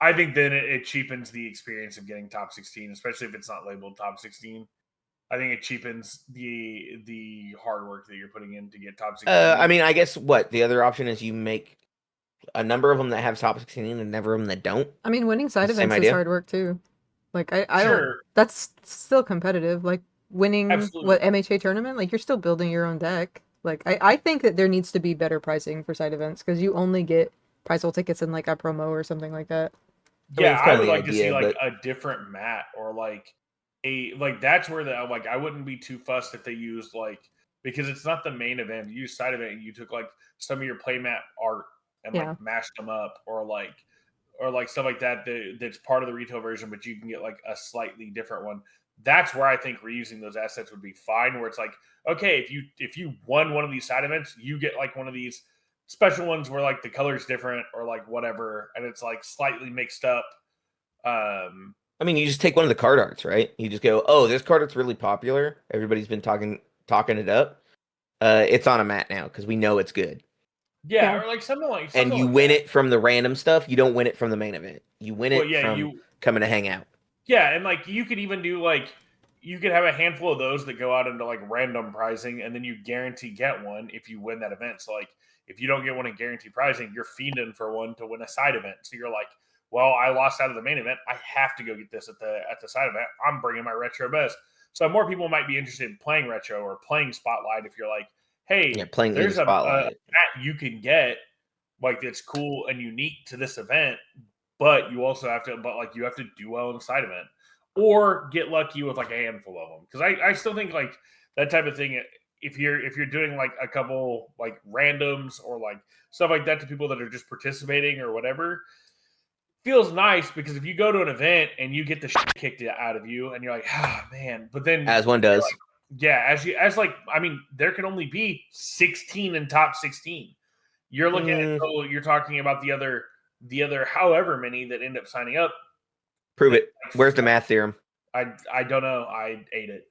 I think then it cheapens the experience of getting top 16, especially if it's not labeled top 16. I think it cheapens the hard work that you're putting in to get top 16. I mean, I guess what the other option is you make a number of them that have top 16 and a number of them that don't. I mean, winning side Same events is idea. hard work too. Like I don't. Sure. That's still competitive. Like winning Absolutely. what MHA tournament, like you're still building your own deck. Like I think that there needs to be better pricing for side events because you only get prize hole tickets in like a promo or something like that. Yeah, it's I kinda would the like to see idea, like but- a different mat or like that's where I wouldn't be too fussed if they used like, because it's not the main event. You use side event, you took like some of your playmat art and Yeah. like mashed them up or like stuff like that's part of the retail version, but you can get like a slightly different one. That's where I think reusing those assets would be fine. Where it's like, okay, if you won one of these side events, you get like one of these special ones where like the color's different or like whatever, and it's like slightly mixed up. I mean, you just take one of the card arts, right? You just go, oh, this card art's really popular. Everybody's been talking it up. It's on a mat now because we know it's good. Yeah, Yeah. or like something like And you like win that. it from the random stuff. You don't win it from the main event. You win it Well, yeah, from coming to hang out. Yeah, and like you could even do like you could have a handful of those that go out into like random pricing, and then you guarantee get one if you win that event. So like if you don't get one in guarantee pricing, you're fiending for one to win a side event. So you're like, well, I lost out of the main event. I have to go get this at the side event. I'm bringing my retro best. So more people might be interested in playing retro or playing Spotlight if you're like, hey, Yeah, playing in there's a Spotlight. mat you can get like that's cool and unique to this event, but you also have to you have to do well in the side event or get lucky with like a handful of them, because I still think like that type of thing, if you're doing like a couple like randoms or like stuff like that to people that are just participating or whatever, feels nice, because if you go to an event and you get the shit kicked out of you and you're like, ah, man, but then As one does. like, yeah, I mean, there can only be 16 in top 16. You're looking at you're talking about the other however many that end up signing up. Prove it. Where's the math theorem? I don't know. I ate it.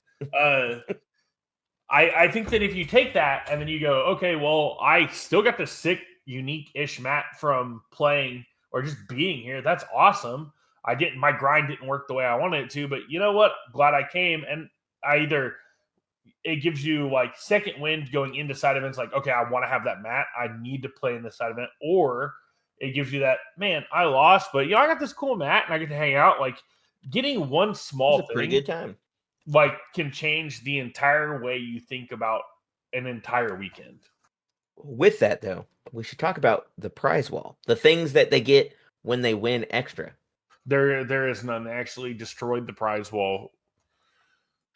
I think that if you take that and then you go, okay, well, I still got the sick, unique-ish mat from playing or just being here. That's awesome. My grind didn't work the way I wanted it to, but you know what? Glad I came. And it gives you like second wind going into side events. Like, okay, I want to have that mat. I need to play in this side event. Or it gives you that, man, I lost, but I got this cool mat and I get to hang out. Like getting one small It's a pretty thing good time. like can change the entire way you think about an entire weekend. With that, though, we should talk about the prize wall. The things that they get when they win extra. There is none. They actually destroyed the prize wall.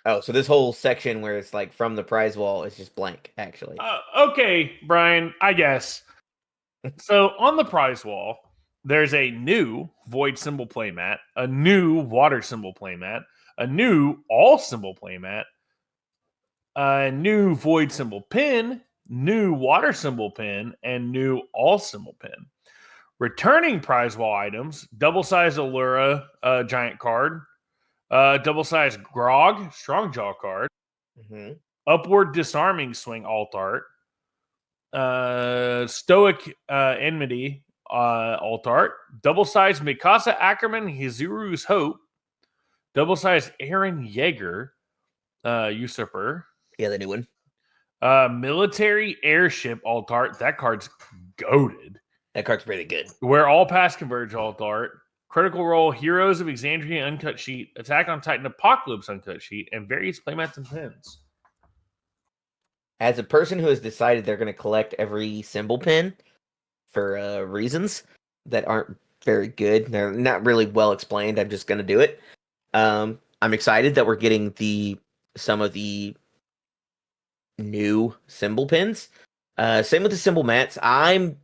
Oh, so this whole section where it's like from the prize wall is just blank, actually. Okay, Brian, I guess. So on the prize wall, there's a new void symbol playmat, a new water symbol playmat, a new all symbol playmat, a new void symbol pin, new water symbol pin, and new all symbol pin. Returning prize wall items: double-sized Allura giant card, double-sized Grog strong jaw card, upward disarming swing alt art, stoic enmity alt art, double-sized Mikasa Ackerman Hizuru's Hope, double-sized Aaron Yeager usurper. Yeah, the new one. Military airship alt art. That card's goated. That card's pretty good. Where all pass converge alt art. Critical Role Heroes of Exandria uncut sheet. Attack on Titan Apocalypse uncut sheet. And various playmats and pins. as a person who has decided they're going to collect every symbol pin for reasons that aren't very good, they're not really well explained. I'm just going to do it. I'm excited that we're getting some of the new symbol pins. Same with the symbol mats. I'll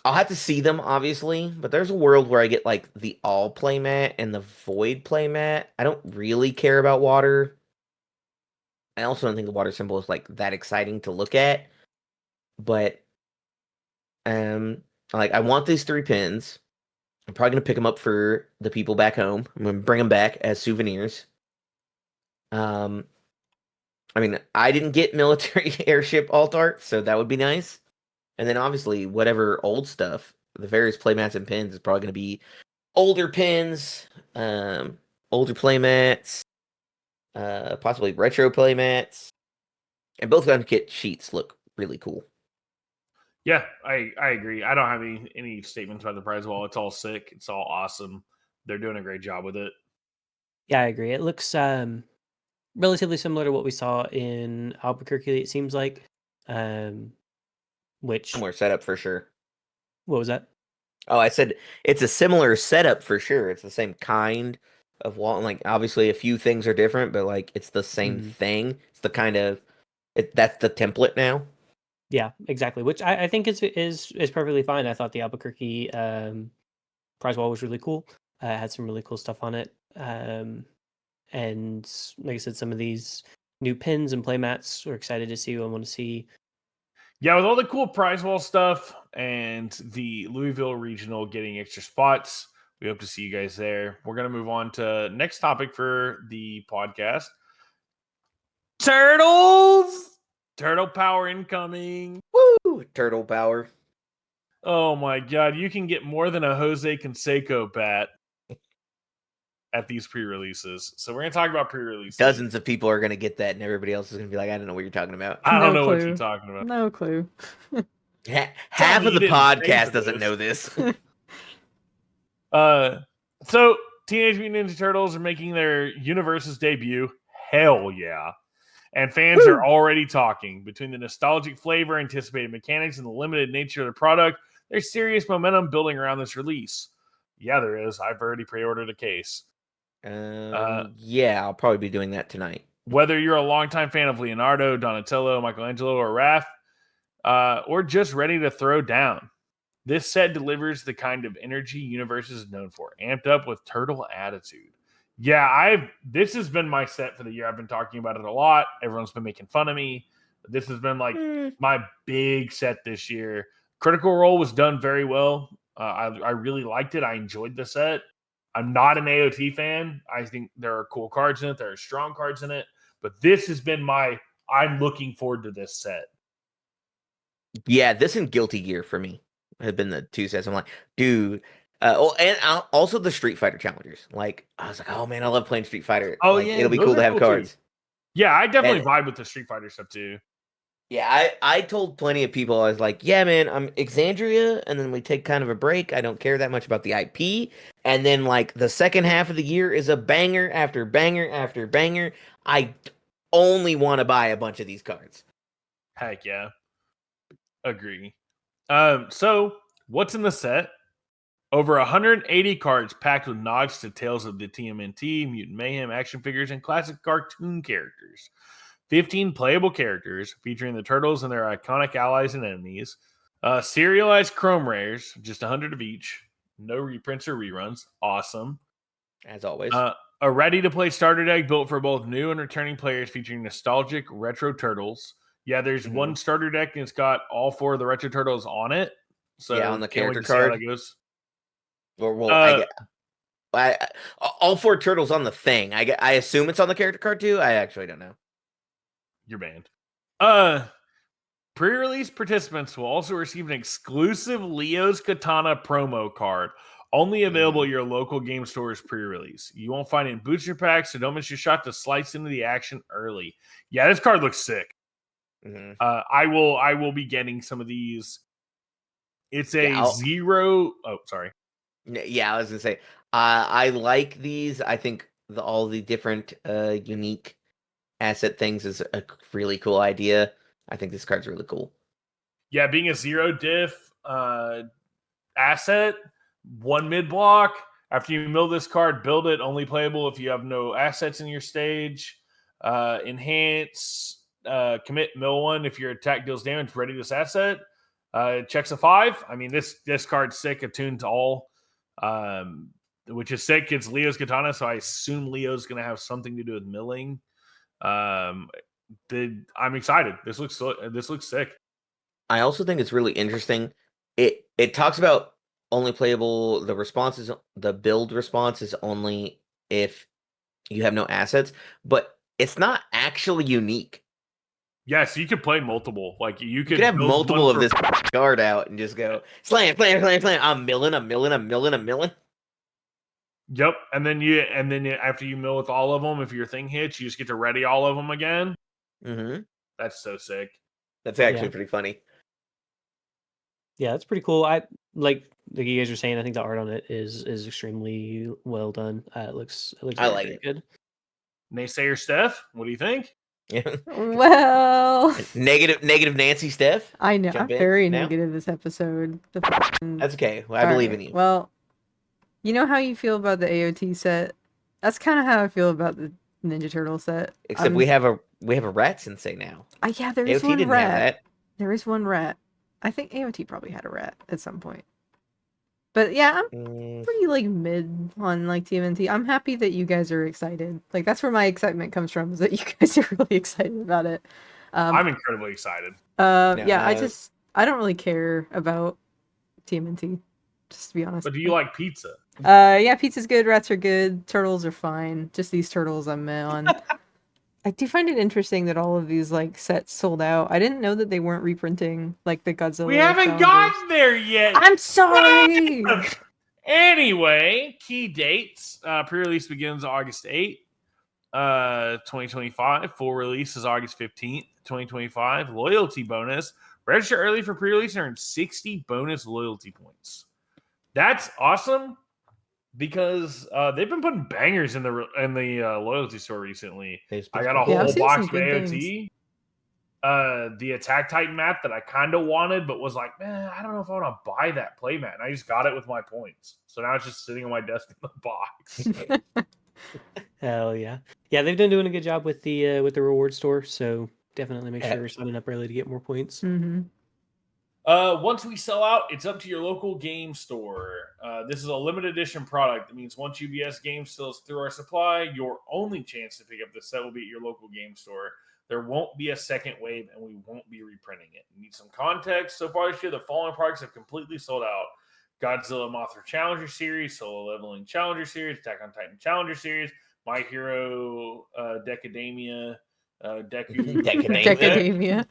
have to see them, obviously, but there's a world where I get like the all playmat and the void playmat. I don't really care about water. I also don't think the water symbol is like that exciting to look at. But like I want these 3 pins. I'm probably gonna pick them up for the people back home. I'm gonna bring them back as souvenirs. Um, I mean, I didn't get military airship alt art, so that would be nice. And then obviously, whatever old stuff, the various playmats and pins is probably gonna be older pins, older playmats, possibly retro playmats, and both gun kit sheets look really cool. Yeah, I agree. I don't have any statements about the prize wall. It's all sick. It's all awesome. They're doing a great job with it. Yeah, I agree. It looks relatively similar to what we saw in Albuquerque, it seems like. Which Similar setup for sure. What was that? Oh, I said it's a similar setup for sure. It's the same kind of wall. Like obviously, a few things are different, but like it's the same thing. It's the kind of that's the template now. Yeah, exactly. Which I think is perfectly fine. I thought the Albuquerque prize wall was really cool. Had some really cool stuff on it. And like I said, some of these new pins and playmats we're excited to see. I want to see. Yeah, with all the cool prize wall stuff and the Louisville Regional getting extra spots, we hope to see you guys there. We're going to move on to next topic for the podcast. Turtles! Turtle power incoming. Woo! Turtle power. Oh my god, you can get more than a Jose Canseco bat at these pre-releases. So we're going to talk about pre-releases. Dozens of people are going to get that, and everybody else is going to be like, I don't know what you're talking about. I don't know clue. what you're talking about. No clue. Half me of you the didn't pay podcast for doesn't this. know this. So Teenage Mutant Ninja Turtles are making their Universus debut. Hell yeah. And fans are already talking. Between the nostalgic flavor, anticipated mechanics, and the limited nature of the product, there's serious momentum building around this release. Yeah, there is. I've already pre-ordered a case. Yeah, I'll probably be doing that tonight. Whether you're a longtime fan of Leonardo, Donatello, Michelangelo, or Raph, or just ready to throw down, this set delivers the kind of energy Universus is known for, amped up with turtle attitude. Yeah, this has been my set for the year. I've been talking about it a lot. Everyone's been making fun of me. This has been like my big set this year. Critical Role was done very well. I really liked it. I enjoyed the set. I'm not an AOT fan. I think there are cool cards in it. There are strong cards in it. But this has been I'm looking forward to this set. Yeah, this and Guilty Gear for me have been the 2 sets. I'm like, dude. Also the Street Fighter challengers. Like, I was like, oh man, I love playing Street Fighter. Oh like, yeah, it'll be cool to have cards. Too. Yeah, I definitely And, vibe with the Street Fighter stuff too. Yeah, I told plenty of people, I was like, yeah, man, I'm Exandria, and then we take kind of a break. I don't care that much about the IP. And then, like, the second half of the year is a banger after banger after banger. I only want to buy a bunch of these cards. Heck yeah. Agree. So, what's in the set? Over 180 cards packed with nods to tales of the TMNT, Mutant Mayhem, action figures, and classic cartoon characters. 15 playable characters featuring the Turtles and their iconic allies and enemies. Serialized Chrome Rares, just 100 of each. No reprints or reruns. Awesome. As always. A ready-to-play starter deck built for both new and returning players featuring nostalgic retro Turtles. Yeah, there's one starter deck and it's got all 4 of the retro Turtles on it. So yeah, on the character card. See how that goes. Or well, all 4 turtles on the thing. I assume it's on the character card too. I actually don't know. You're banned. Pre-release participants will also receive an exclusive Leo's Katana promo card, only available at your local game stores pre-release. You won't find it in booster packs, so don't miss your shot to slice into the action early. Yeah, this card looks sick. I will be getting some of these. It's a 0. Oh, sorry. Yeah, I was gonna say I like these. I think all the different unique asset things is a really cool idea. I think this card's really cool. Yeah, being a 0 diff asset, 1 mid block. After you mill this card, build it. Only playable if you have no assets in your stage. Enhance, commit, mill 1 if your attack deals damage. Ready this asset. Checks a 5. I mean, this card's sick. Attuned to all, which is sick. It's Leo's katana, so I assume Leo's going to have something to do with milling. I'm excited. This looks sick. I also think it's really interesting. It talks about only playable. The build response is only if you have no assets, but it's not actually unique. Yes, you could play multiple. Like you could have build multiple one of this card out and just go slam. I'm milling. Yep, and then after you mill with all of them, if your thing hits, you just get to ready all of them again. Mm-hmm. That's so sick. That's actually pretty funny. Yeah, that's pretty cool. I like you guys were saying. I think the art on it is extremely well done. It looks I like it. good. Naysayer Steph, what do you think? Yeah. Well, Negative Nancy Steph. I know I'm Jump in very now? negative this episode. That's okay. Well, I believe in you. Well, you know how you feel about the AOT set? That's kind of how I feel about the Ninja Turtle set. Except we have a rat sensei now. Yeah, there is AOT one didn't rat. have that. There is one rat. I think AOT probably had a rat at some point. But yeah, I'm pretty like mid on like TMNT. I'm happy that you guys are excited. Like that's where my excitement comes from, is that you guys are really excited about it. I'm incredibly excited. I don't really care about TMNT, just to be honest. But do you like pizza? Yeah, pizza's good, rats are good, turtles are fine. Just these turtles I'm meh on. I do find it interesting that all of these like sets sold out. I didn't know that they weren't reprinting like the Godzilla. We haven't gotten there yet. I'm sorry. Anyway, key dates. Pre-release begins August 8th, 2025. Full release is August 15th, 2025. Loyalty bonus. Register early for pre-release and earn 60 bonus loyalty points. That's awesome because they've been putting bangers in the loyalty store recently. I got a whole box of AOT. The Attack Titan map that I kind of wanted, but was like, man, I don't know if I want to buy that playmat. And I just got it with my points. So now it's just sitting on my desk in the box. Hell yeah. Yeah, they've been doing a good job with the reward store, so definitely make sure you're signing up early to get more points. Mm-hmm. Once we sell out, it's up to your local game store. This is a limited edition product. That means once UVS game sells through our supply, your only chance to pick up the set will be at your local game store. There won't be a second wave, and we won't be reprinting it. You need some context. So far this year, the following products have completely sold out. Godzilla Mothra Challenger Series, Solo Leveling Challenger Series, Attack on Titan Challenger Series, My Hero Decademia, Deku Decademia.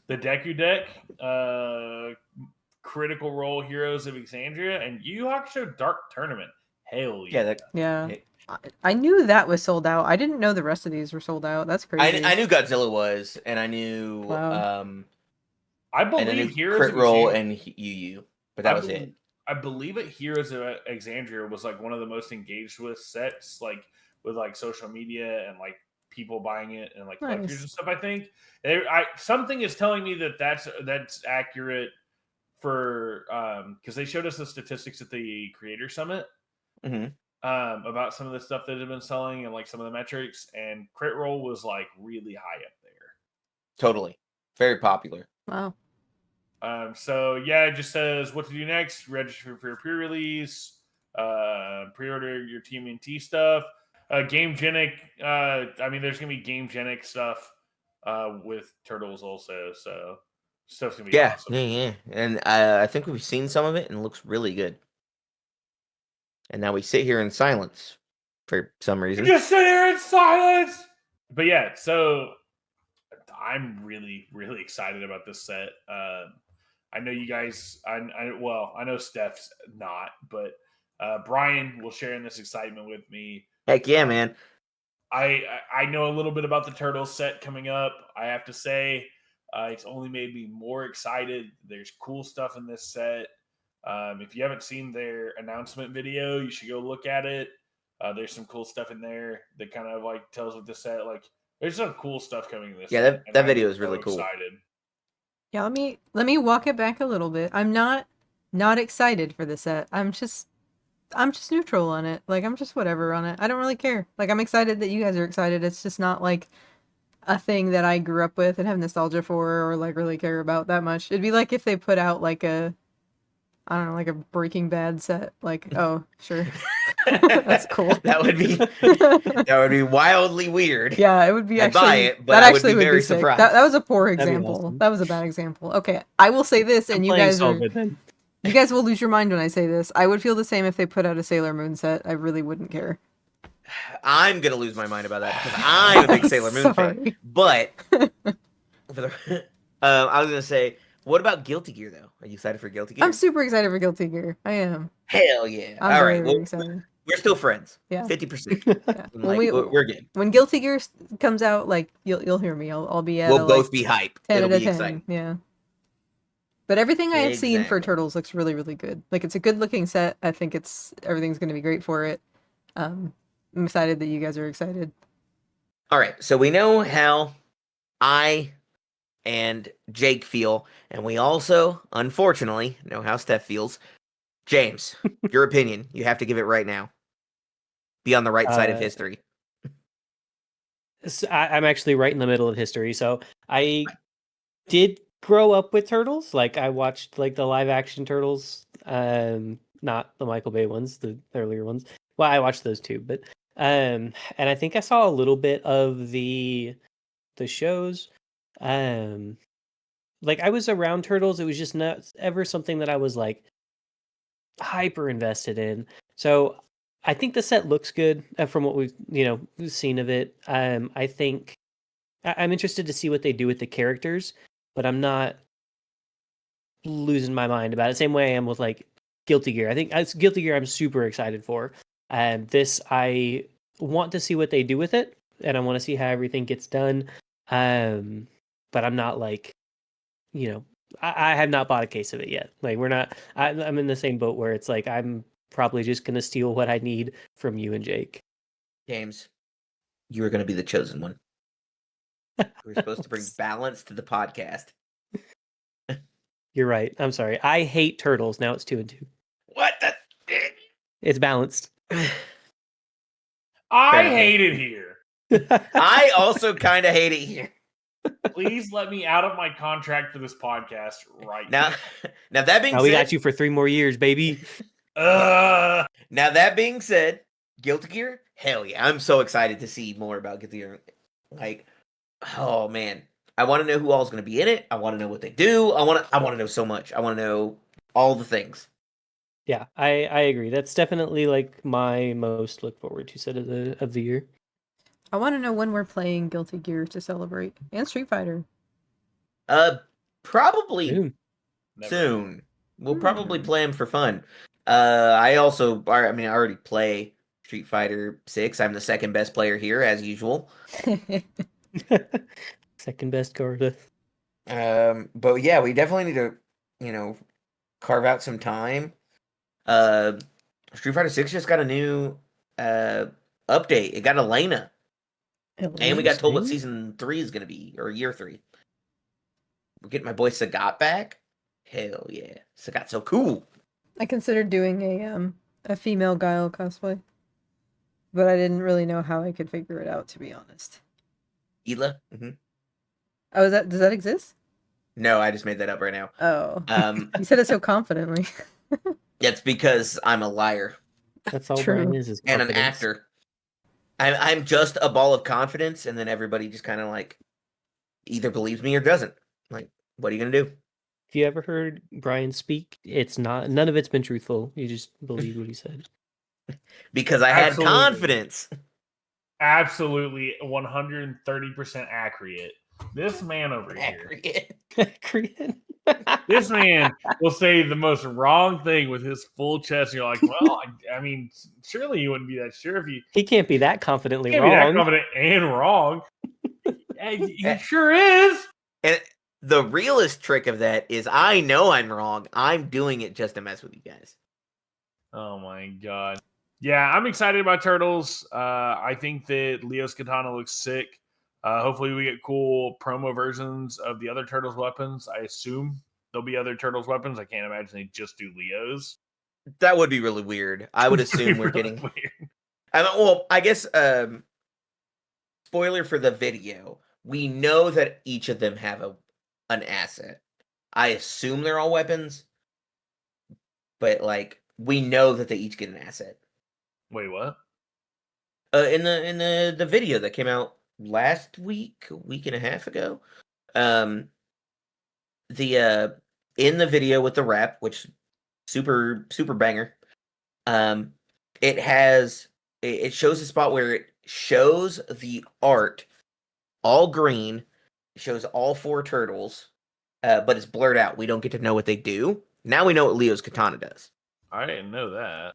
The Deku deck, Critical Role Heroes of Exandria, and Yu Yu Hakusho Dark Tournament. Hell yeah. Yeah. I knew that was sold out. I didn't know the rest of these were sold out. That's crazy. I knew Godzilla was, and I knew I believe Heroes Crit of Roll Exandria, and Yu, but that was it. I believe it. Heroes of Exandria was like one of the most engaged with sets, like with like social media and like people buying it and like collectors and stuff. I think something is telling me that that's accurate for because they showed us the statistics at the Creator Summit. Mm-hmm. About some of the stuff that had been selling and like some of the metrics, and Crit Roll was like really high up there. Totally. Very popular. Wow. So yeah, it just says what to do next. Register for your pre-release. Pre-order your TMNT stuff. Gamegenic. I mean, there's gonna be Gamegenic stuff with Turtles also. So stuff's gonna be awesome. Yeah. And I think we've seen some of it, and it looks really good. And now we sit here in silence for some reason. Just sit here in silence. But yeah, so I'm really, really excited about this set. I know you guys. I know Steph's not, but Brian will share in this excitement with me. Heck yeah, man! I know a little bit about the Turtles set coming up. I have to say, it's only made me more excited. There's cool stuff in this set. If you haven't seen their announcement video, you should go look at it. There's some cool stuff in there that kind of like tells what the set like There's some cool stuff coming this. Yeah, set, that and I'm video is so really cool. Excited. Yeah, let me walk it back a little bit. I'm not excited for the set. I'm just neutral on it. Like, I'm just whatever on it. I don't really care. Like, I'm excited that you guys are excited. It's just not like a thing that I grew up with and have nostalgia for or like really care about that much. It'd be like if they put out like a, I don't know, like a Breaking Bad set. Like, oh, sure. That's cool. That would be wildly weird. Yeah, it would be I'd actually buy it, but that I would actually be would very be sick. surprised. That was a poor That'd be example. awesome. That was a bad example. Okay, I will say this, and I'm you playing guys are Solid then. you guys will lose your mind when I say this. I would feel the same if they put out a Sailor Moon set. I really wouldn't care. I'm gonna lose my mind about that because I'm a big Sailor Moon fan. Sorry. But for the, I was gonna say, what about Guilty Gear though? Are you excited for Guilty Gear? I'm super excited for Guilty Gear. I am. Hell yeah! I'm All very, right, very well, excited. we're still friends. Yeah. 50%. Yeah. Like, we're good. When Guilty Gear comes out, like you'll hear me. I'll be at We'll a, both like, be hype. 10 It'll out of be 10. exciting. Yeah. But everything I have seen for Exactly. Turtles looks really, really good. Like, it's a good looking set. I think everything's going to be great for it. I'm excited that you guys are excited. All right, so we know how I and Jake feel, and we also, unfortunately, know how Steph feels. James, your opinion. You have to give it right now. Be on the right side of history. So I'm actually right in the middle of history. So I did grow up with Turtles. Like I watched like the live action Turtles, not the Michael Bay ones, the earlier ones. Well, I watched those too, but and I think I saw a little bit of the shows. Like I was around Turtles. It was just not ever something that I was like hyper invested in. So I think the set looks good from what we've seen of it. I think I'm interested to see what they do with the characters, but I'm not losing my mind about it. Same way I am with like Guilty Gear. I think it's Guilty Gear I'm super excited for. This I want to see what they do with it, and I want to see how everything gets done. But I'm not like, I have not bought a case of it yet. Like we're not. I'm in the same boat where it's like I'm probably just gonna steal what I need from you and Jake. James, you are going to be the chosen one. We're supposed to bring balance to the podcast. You're right. I'm sorry. I hate Turtles. Now it's 2 and 2. What the? It's balanced. I enough. hate it here. I also kind of hate it here. Please let me out of my contract for this podcast right Now that being Now said, we got you for 3 more years, baby. now. Now that being said, Guilty Gear, hell yeah! I'm so excited to see more about Guilty Gear. Like, oh man, I want to know who all's going to be in it. I want to know what they do. I want to know so much. I want to know all the things. Yeah, I agree. That's definitely like my most look forward to set of the year. I want to know when we're playing Guilty Gear to celebrate, and Street Fighter. Probably soon. We'll probably play them for fun. I already play Street Fighter 6. I'm the second best player here, as usual. Second best Garda. But yeah, we definitely need to, carve out some time. Street Fighter 6 just got a new update. It got Elena. And we got told what season 3 is gonna be, or year 3. We're getting my boy Sagat back. Hell yeah. Sagat's so cool. I considered doing a female Guile cosplay, but I didn't really know how I could figure it out, to be honest. Hila? Mm-hmm. Oh, does that exist? No, I just made that up right now. Oh. You said it so confidently. It's because I'm a liar. That's all True. Brian is And an confidence. actor. I'm just a ball of confidence, and then everybody just kind of like either believes me or doesn't. Like, what are you gonna do? If you ever heard Brian speak, none of it's been truthful. You just believe what he said. Because I had Absolutely. confidence. Absolutely 130% accurate. This man over here. Korean. This man will say the most wrong thing with his full chest. And you're like, well, I mean, surely you wouldn't be that sure if you He can't be that confidently can't wrong. be that confident and wrong. He sure is. And the realest trick of that is I know I'm wrong. I'm doing it just to mess with you guys. Oh my god. Yeah, I'm excited about Turtles. I think that Leo's katana looks sick. Hopefully, we get cool promo versions of the other Turtles weapons. I assume there'll be other Turtles weapons. I can't imagine they just do Leo's. That would be really weird. I would assume we're Really getting. weird. I guess spoiler for the video. We know that each of them have an asset. I assume they're all weapons, but like we know that they each get an asset. Wait, what? In the video that came out last week, a week and a half ago, the in the video with the rap, which super banger, it shows a spot where it shows the art all green, shows all 4 turtles, but it's blurred out. We don't get to know what they do. Now we know what Leo's katana does. I didn't know that.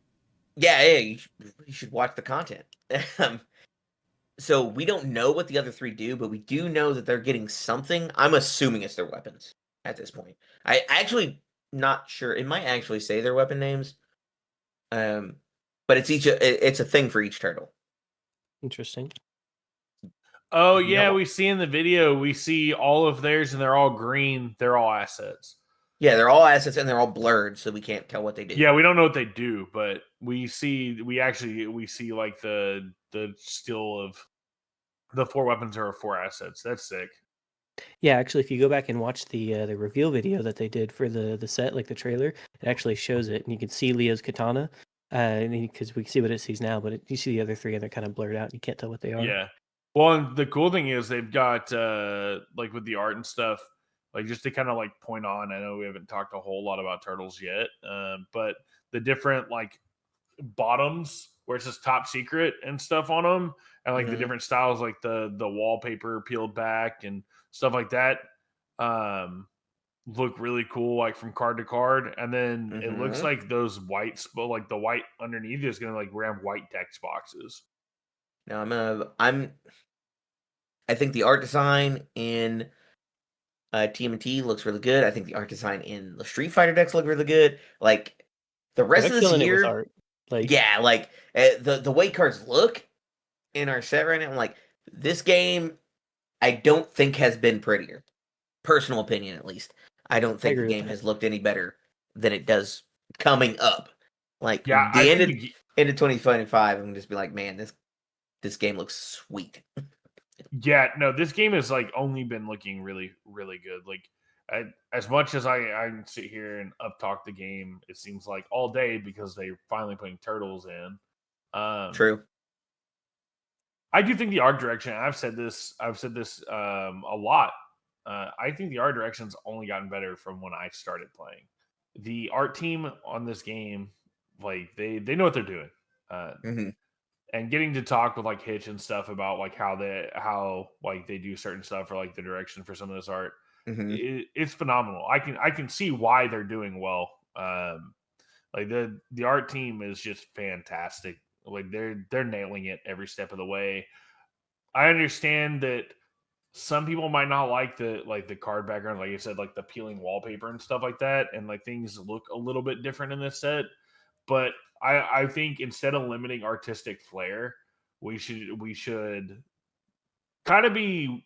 Yeah, you should watch the content. So we don't know what the other 3 do, but we do know that they're getting something. I'm assuming it's their weapons at this point. I actually not sure. It might actually say their weapon names. But it's a thing for each turtle. Interesting. Oh yeah, we see in the video, we see all of theirs and they're all green. They're all assets. Yeah, they're all assets and they're all blurred, so we can't tell what they do. Yeah, we don't know what they do, but we see like the still of the 4 weapons are 4 assets. That's sick. Yeah, actually, if you go back and watch the reveal video that they did for the set, like the trailer, it actually shows it, and you can see Leo's katana, because we see what it sees now, but you see the other 3 and they're kind of blurred out. And you can't tell what they are. Yeah. Well, and the cool thing is they've got like with the art and stuff, like just to kind of like point on. I know we haven't talked a whole lot about turtles yet, but the different like bottoms where it says top secret and stuff on them, and like the different styles, like the wallpaper peeled back and stuff like that, look really cool, like from card to card. And then it looks like those whites, but like the white underneath is gonna like ram white text boxes. Now I think the art design in TMNT looks really good. I think the art design in the Street Fighter decks look really good. Like the rest of this year, art. Like yeah, like the way cards look in our set right now, I'm like, this game, I don't think has been prettier. Personal opinion, at least. I don't think the game has looked any better than it does coming up. Like the end of 2025, I'm just be like, man, this game looks sweet. Yeah, no, this game has like only been looking really, really good. Like as much as I sit here and up talk the game, it seems like all day because they're finally putting turtles in. True. I do think the art direction. I've said this a lot. I think the art direction's only gotten better from when I started playing. The art team on this game, like they know what they're doing. And getting to talk with like Hitch and stuff about like how they do certain stuff or like the direction for some of this art, it's phenomenal. I can see why they're doing well. Like the art team is just fantastic. Like they're nailing it every step of the way. I understand that some people might not like the card background, like you said, like the peeling wallpaper and stuff like that, and like things look a little bit different in this set. But I think instead of limiting artistic flair, we should kind of be,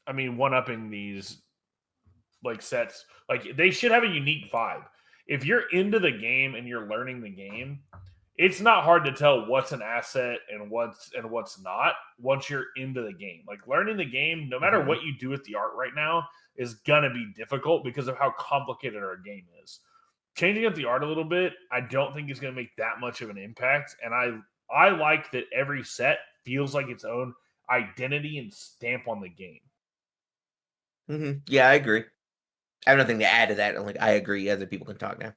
one-upping these like sets. Like they should have a unique vibe. If you're into the game and you're learning the game, it's not hard to tell what's an asset and what's not once you're into the game. Like learning the game, no matter what you do with the art right now, is gonna be difficult because of how complicated our game is. Changing up the art a little bit, I don't think is going to make that much of an impact. And I like that every set feels like its own identity and stamp on the game. Yeah, I agree. I have nothing to add to that. Like I agree. Other people can talk now.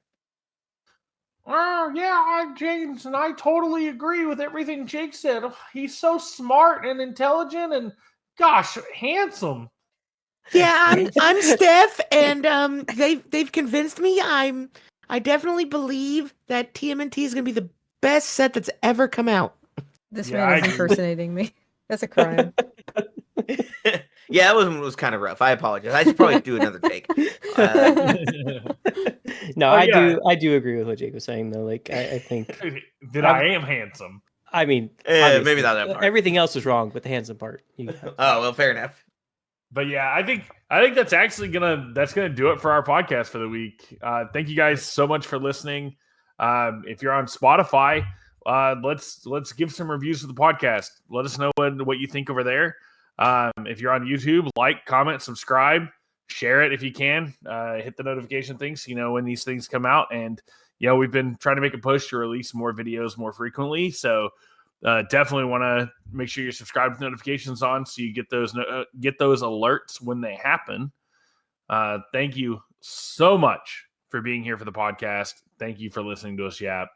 Oh yeah, James, and I totally agree with everything Jake said. He's so smart and intelligent, and gosh, handsome. Yeah, I'm Steph, and they've convinced me. I definitely believe that TMNT is going to be the best set that's ever come out. This man is impersonating me. That's a crime. Yeah, that was kind of rough. I apologize. I should probably do another take. No, I do agree with what Jake was saying though. Like I think that I am handsome. I mean, maybe obviously, not that part. everything else was wrong, but the handsome part. You got. Oh well, fair enough. But yeah, I think that's actually gonna do it for our podcast for the week. Thank you guys so much for listening. If you're on Spotify, let's give some reviews of the podcast. Let us know what you think over there. If you're on YouTube, like, comment, subscribe, share it if you can. Hit the notification thing so you know when these things come out. And we've been trying to make a push to release more videos more frequently. So definitely want to make sure you're subscribed with notifications on so you get those alerts when they happen. Thank you so much for being here for the podcast. Thank you for listening to us yap.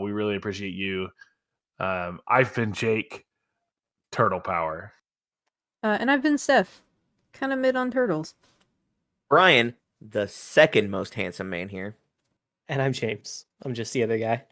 We really appreciate you. I've been Jake, Turtle Power. And I've been Steph, kind of mid on turtles. Brian, the second most handsome man here. And I'm James. I'm just the other guy.